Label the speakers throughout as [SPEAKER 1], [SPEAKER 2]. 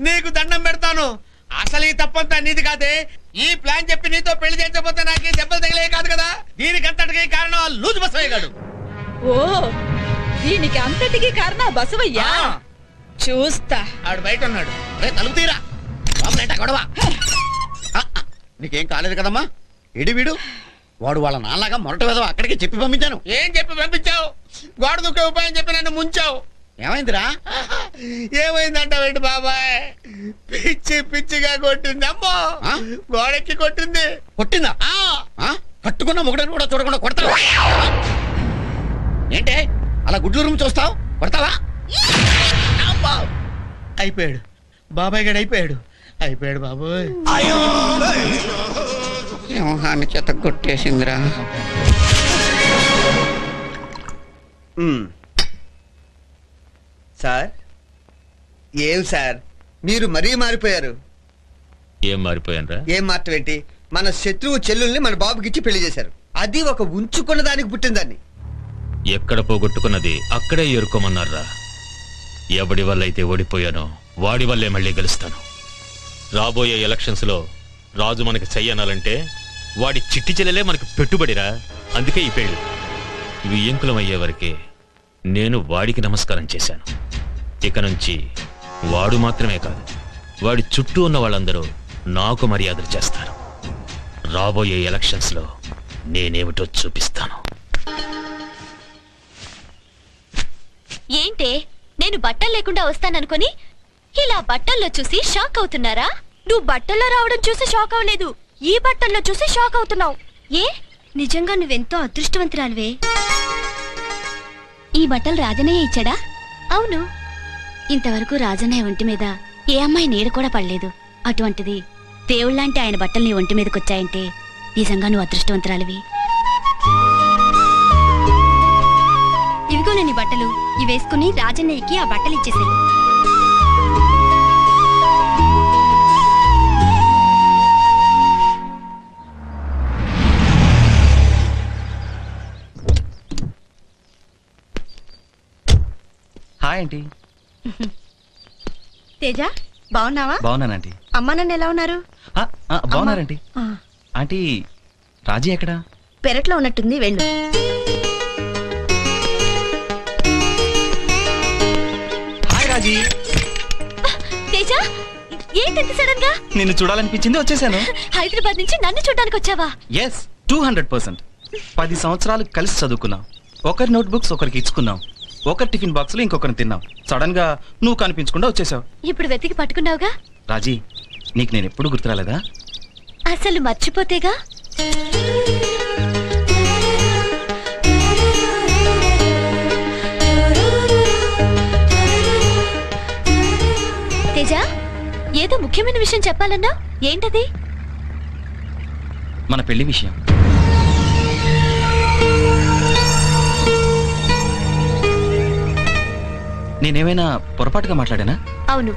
[SPEAKER 1] నీకు దండం పెడతాను. అసలు ఈ తప్పంతా నీది కాదే. ఈ ప్లాన్ చెప్పి నీతో పెళ్లి చేర్చకపోతే నాకు దెబ్బలు తగిలే కాదు కదా. దీనికంతటికి కారణం ఆ లూజు బసవయ్య గాడు.
[SPEAKER 2] ఓ, దీనికి అంతటికి కారణం బసవయ్యా? చూస్తా.
[SPEAKER 1] ఆడు బయట ఉన్నాడు. తలుపు తీరా గొడవ.
[SPEAKER 3] నీకేం కాలేదు కదమ్మా? ఎడి వీడు వాడు వాళ్ళ నాన్నగా మొరట వేదవ. అక్కడికి చెప్పి పంపించాను.
[SPEAKER 1] ఏం చెప్పి పంపించావు? గోడ దుక్కే ఉపాయం చెప్పి నన్ను ముంచావు.
[SPEAKER 3] ఏమైందిరా?
[SPEAKER 1] ఏమైందంటావేంటి బాబాయ్? పిచ్చి పిచ్చిగా కొట్టింది. అమ్మో, గోడెక్కి కొట్టింది.
[SPEAKER 3] కొట్టిందా? కట్టుకున్న మొగుడని కూడా చూడకుండా కొడతావా? ఏంటే అలా గుడ్లు రూమ్ చూస్తావు? కొడతావా?
[SPEAKER 1] అయిపోయాడు బాబాయ్ గడు. అయిపోయాడు బాబోయ్.
[SPEAKER 3] సింహాన్ని చేత కొట్టేసిందిరా.
[SPEAKER 4] సార్, ఏం సార్ మీరు మరీ మారిపోయారు.
[SPEAKER 5] ఏం మారిపోయానరా?
[SPEAKER 4] ఏం మార్చం ఏంటి? మన శత్రువు చెల్లుల్ని మన బాబుకిచ్చి పెళ్లి చేశారు. అది ఒక ఉంచుకున్న దానికి పుట్టిందాన్ని.
[SPEAKER 5] ఎక్కడ పోగొట్టుకున్నది అక్కడే ఎరుకోమన్నారా? ఎవడి వల్ల అయితే ఓడిపోయానో వాడి వల్లే మళ్ళీ గెలుస్తాను. రాబోయే ఎలక్షన్స్ లో రాజు మనకి చెయ్యనాలంటే వాడి చిట్టి చెల్లెలే మనకు పెట్టుబడిరా. అందుకే ఈ పెళ్లి. ఇవి ఎంకులం అయ్యే వరకే నేను వాడికి నమస్కారం చేశాను. ఇక నుంచి వాడు మాత్రమే కాదు, వాడి చుట్టూ ఉన్న వాళ్ళందరూ నాకు మర్యాదలు చేస్తారు. రాబోయే ఎలక్షన్స్ లో నేనేమిటో చూపిస్తాను.
[SPEAKER 6] ఏంటే, నేను బట్టలు లేకుండా వస్తాననుకొని ఇలా బట్టల్లో చూసి షాక్ అవుతున్నారా? నువ్వు బట్టల్లో రావడం చూసి షాక్ అవ్వలేదు, ఈ బట్టల్లో చూసి షాక్ అవుతున్నావు. ఏ, నిజంగా నువ్వెంతో అదృష్టవంతురాలివే. ఈ బట్టలు రాజనయ్య ఇచ్చాడా? అవును. ఇంతవరకు రాజనయ్య ఒంటి మీద ఏ అమ్మాయి నీడ కూడా పడలేదు. అటువంటిది దేవుళ్ళంటే ఆయన బట్టలు నీ ఒంటి మీదకొచ్చాయంటే నిజంగా నువ్వు అదృష్టవంతురాలివి. ఇవిగో నేను ఈ బట్టలు, ఇవి వేసుకుని రాజన్నయ్యకి ఆ బట్టలు ఇచ్చేసాయి.
[SPEAKER 7] Hi aunty.
[SPEAKER 2] తేజ, బాగున్నావా?
[SPEAKER 7] బాగున్నానంటీ.
[SPEAKER 2] అమ్మ నన్ను ఎలా ఉన్నారు?
[SPEAKER 7] బాగున్నారంటీ. ఆంటీ, రాజీ ఎక్కడా?
[SPEAKER 2] పెరట్లో ఉన్నట్టుంది, వెళ్ళు.
[SPEAKER 7] హాయ్ రాజీ.
[SPEAKER 6] తేజ, ఏంటి సడన్ గా?
[SPEAKER 7] నిన్ను చూడాలనిపించింది, వచ్చేసాను.
[SPEAKER 6] హైదరాబాద్ నుంచి నన్ను చూడడానికి వచ్చావా?
[SPEAKER 7] ఎస్, 200%. 10 సంవత్సరాలు కలిసి చదువుకున్నాం. ఒకరి నోట్ బుక్స్ ఒకరికి ఇచ్చుకున్నాం. ఒకరి టిఫిన్ బాక్స్ లో ఇంకొకరిని తిన్నాం. సడన్ గా నువ్వు కనిపించకుండా వచ్చేసావు.
[SPEAKER 6] ఇప్పుడు వెతికి పట్టుకున్నావుగా.
[SPEAKER 7] రాజీ, నీకు నేను ఎప్పుడు గుర్తురాలేదా?
[SPEAKER 6] అసలు మర్చిపోతేగా. తేజ, ఏదో ముఖ్యమైన విషయం చెప్పాలన్నా, ఏంటది?
[SPEAKER 7] మన పెళ్లి విషయం. నేనేమైనా పొరపాటుగా మాట్లాడానా?
[SPEAKER 6] అవును.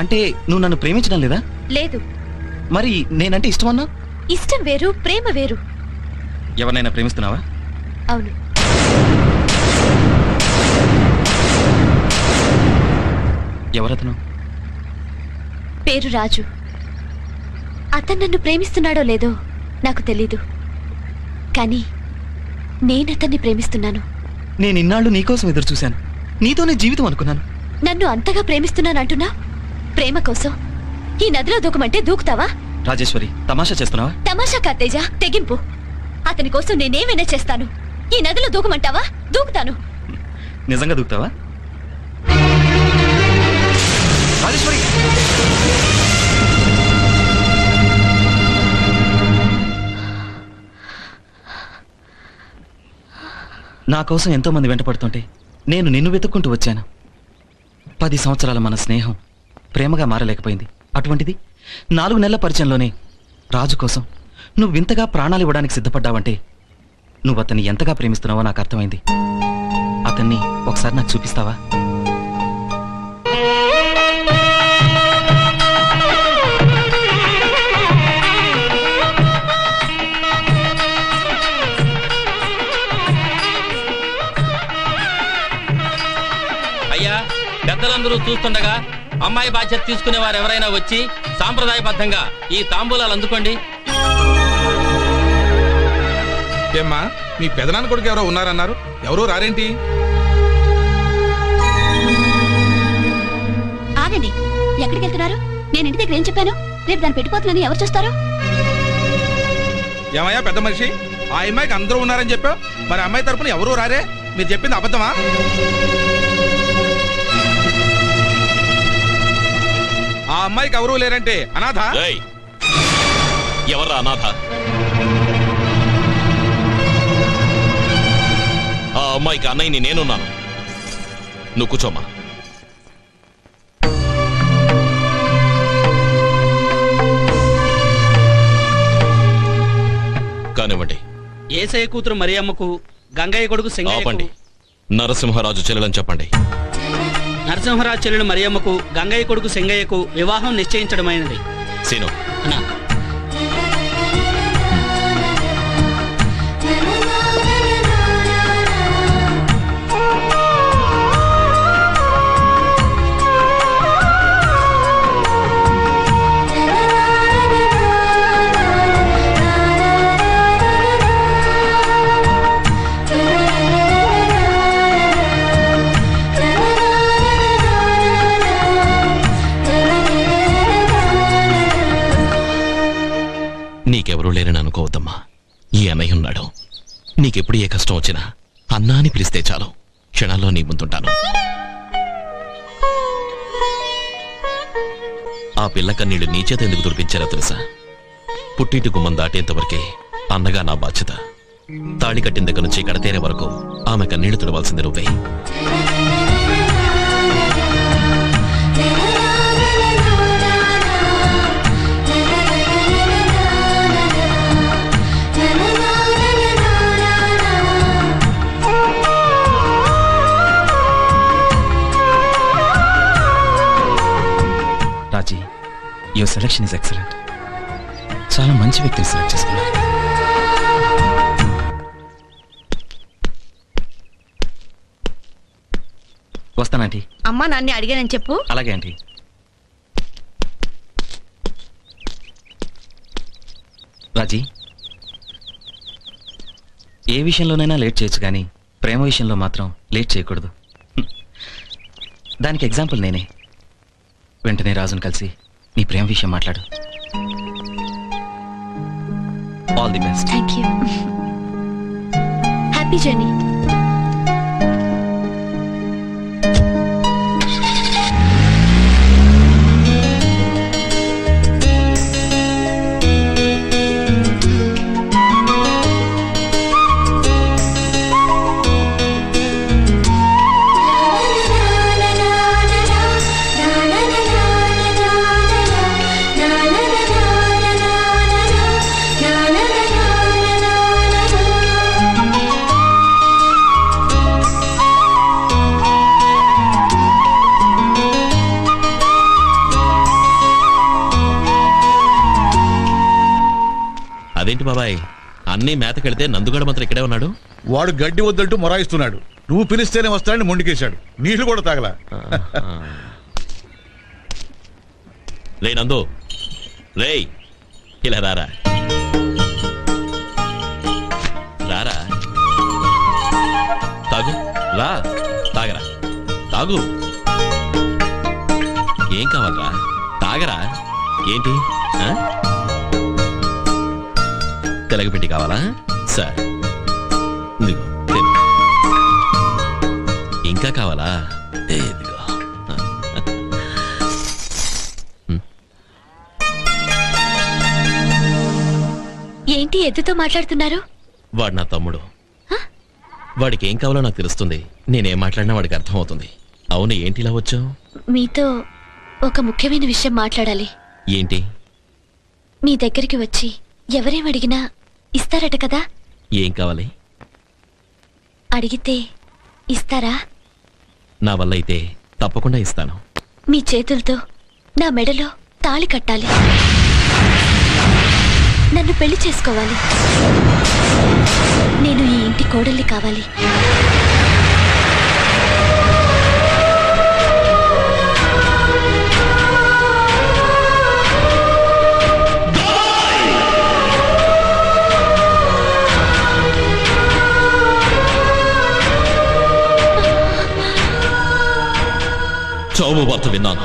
[SPEAKER 7] అంటే నువ్వు నన్ను ప్రేమించడం లేదా?
[SPEAKER 6] లేదు.
[SPEAKER 7] మరి నేనంటే ఇష్టమన్నా?
[SPEAKER 6] ఇష్టం వేరు, ప్రేమ వేరు.
[SPEAKER 7] ఎవరినైనా ప్రేమిస్తున్నావా?
[SPEAKER 6] అవును.
[SPEAKER 7] ఎవరతను?
[SPEAKER 6] పేరు రాజు. అతను నన్ను ప్రేమిస్తున్నాడో లేదో నాకు తెలీదు, కానీ నేనతన్ని ప్రేమిస్తున్నాను.
[SPEAKER 7] నేను ఇన్నాళ్ళు నీకోసం ఎదురు చూశాను. నీతోనే జీవితం అనుకున్నాను.
[SPEAKER 6] నన్ను అంతగా ప్రేమిస్తున్నానంటున్నా, ప్రేమ కోసం ఈ నదిలో దూకమంటే దూకుతావా?
[SPEAKER 7] రాజేశ్వరి, తమాషా చేస్తున్నావా?
[SPEAKER 6] తమాషా కాదు తేజ, తెగింపు. అతని కోసం నేనేమైనా చేస్తాను. ఈ నదిలో దూకమంటావా? దూకుతాను.
[SPEAKER 7] నిజంగా దూకుతావా? రాజేశ్వరి, నా కోసం ఎంతో మంది వెంటపడుతుంటే నేను నిన్ను వెతుక్కుంటూ వచ్చాను. 10 సంవత్సరాల మన స్నేహం ప్రేమగా మారలేకపోయింది. అటువంటిది 4 నెలల పరిచయంలోనే రాజు కోసం నువ్వు ఇంతగా ప్రాణాలు ఇవ్వడానికి సిద్ధపడ్డావంటే నువ్వు అతన్ని ఎంతగా ప్రేమిస్తున్నావో నాకు అర్థమైంది. అతన్ని ఒకసారి నాకు చూపిస్తావా?
[SPEAKER 5] అయ్యా, పెద్దలందరూ
[SPEAKER 8] చూస్తుండగా అమ్మాయి బాధ్యత తీసుకునే వారు ఎవరైనా వచ్చి సాంప్రదాయబద్ధంగా ఈ తాంబూలాలు అందుకోండి.
[SPEAKER 9] ఏమ్మా, మీ పెదనాన్న కొడుకు ఎవరో ఉన్నారన్నారు, ఎవరో రారేంటి?
[SPEAKER 6] ఆగండి, ఎక్కడికి వెళ్తున్నారు? నేను ఇంటి దగ్గర ఏం చెప్పాను? రేపు దాన్ని పెట్టిపోతుందని ఎవరు చూస్తారు?
[SPEAKER 9] ఏమయ్యా పెద్ద మనిషి, ఆ అమ్మాయికి అందరూ ఉన్నారని చెప్పావు, మరి అమ్మాయి తరపున ఎవరూ రారే? మీరు చెప్పింది అబద్ధమా? ఆ అమ్మాయికి ఎవరూ లేరంటే అనాథ?
[SPEAKER 5] ఎవర్రా అనాథ? ఆ అమ్మాయికి అన్నయ్యని నేనున్నాను. నువ్వు కూర్చోమ్మా. కానివ్వండి.
[SPEAKER 8] ఏసయ్య కూతురు మరియమ్మకు, గంగయ్య కొడుకు
[SPEAKER 5] ఆపండి. నరసింహరాజు చెల్లెలని చెప్పండి.
[SPEAKER 8] నరసింహరాజు చెల్లెలు మరియమ్మకు, గంగయ్య కొడుకు సింగయ్యకు వివాహం నిశ్చయించడమైనది.
[SPEAKER 5] సీను, నీకెవరూ లేరని అనుకోవద్దమ్మా. ఈ అన్నయ్య ఉన్నాడు. నీకెప్పుడు ఏ కష్టం వచ్చినా అన్నా అని పిలిస్తే చాలు, క్షణాల్లో నీ ముందుంటాను. ఆ పిల్ల కన్నీళ్లు నీ చేత ఎందుకు తుడిపించారో తెలుసా? పుట్టింటి గుమ్మం దాటేంతవరకే అన్నగా నా బాధ్యత. తాళి కట్టిన దగ్గర నుంచి కడతేరే వరకు ఆమె కన్నీళ్లు తుడవాల్సింది నువ్వే.
[SPEAKER 7] రాజీ, యువర్ సెలెక్షన్ ఇస్ ఎక్సలెంట్. చాలా మంచి వ్యక్తిని సెలెక్ట్ చేసుకున్నారు. వస్తానంటీ.
[SPEAKER 2] అమ్మా నాన్ని అడిగానని చెప్పు.
[SPEAKER 7] అలాగే ఆంటీ. రాజీ, ఏ విషయంలోనైనా లేట్ చేయొచ్చు కానీ ప్రేమ విషయంలో మాత్రం లేట్ చేయకూడదు. దానికి ఎగ్జాంపుల్ నేనే. వెంటనే రాజును కలిసి నీ ప్రేమ విషయం మాట్లాడు. All the best.
[SPEAKER 6] Thank you. Happy journey.
[SPEAKER 5] అదేంటి బాబాయ్, అన్నీ మేతకెడితే నందుగడ మాత్రం ఇక్కడే ఉన్నాడు?
[SPEAKER 10] వాడు గడ్డి వద్దంటూ మొరాయిస్తున్నాడు. నువ్వు పిలిస్తేనే వస్తాడని మొండికేశాడు. నీళ్లు కూడా తాగలా.
[SPEAKER 5] రే నందు, రే ఇలా రారా. రారా, తాగు. రా, తాగరా, తాగు. ఏం కావాలరా? తాగరా. ఏంటి తెలగపెట్టి కావాలా? సార్ ఇంకా కావాలా? ఇదిగో.
[SPEAKER 6] ఏంటి ఎద్దుతో మాట్లాడుతున్నారు?
[SPEAKER 5] వాడు నా తమ్ముడు. వాడికి ఏం కావాలో నాకు తెలుస్తుంది. నేనేం మాట్లాడినా వాడికి అర్థం అవుతుంది. అవును, ఏంటి ఇలా వచ్చావు?
[SPEAKER 6] మీతో ఒక ముఖ్యమైన విషయం మాట్లాడాలి.
[SPEAKER 5] ఏంటి?
[SPEAKER 6] మీ దగ్గరికి వచ్చి ఎవరేం అడిగినా ఇస్తారట కదా?
[SPEAKER 5] ఏం కావాలి?
[SPEAKER 6] అడిగితే ఇస్తారా?
[SPEAKER 5] నా వల్ల అయితే తప్పకుండా ఇస్తాను.
[SPEAKER 6] మీ చేతులతో నా మెడలో తాళి కట్టాలి. నన్ను పెళ్లి చేసుకోవాలి. నేను ఈ ఇంటి కోడల్ని కావాలి.
[SPEAKER 11] చావు వార్త విన్నాను.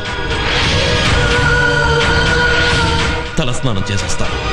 [SPEAKER 11] తలస్నానం చేసేస్తాను.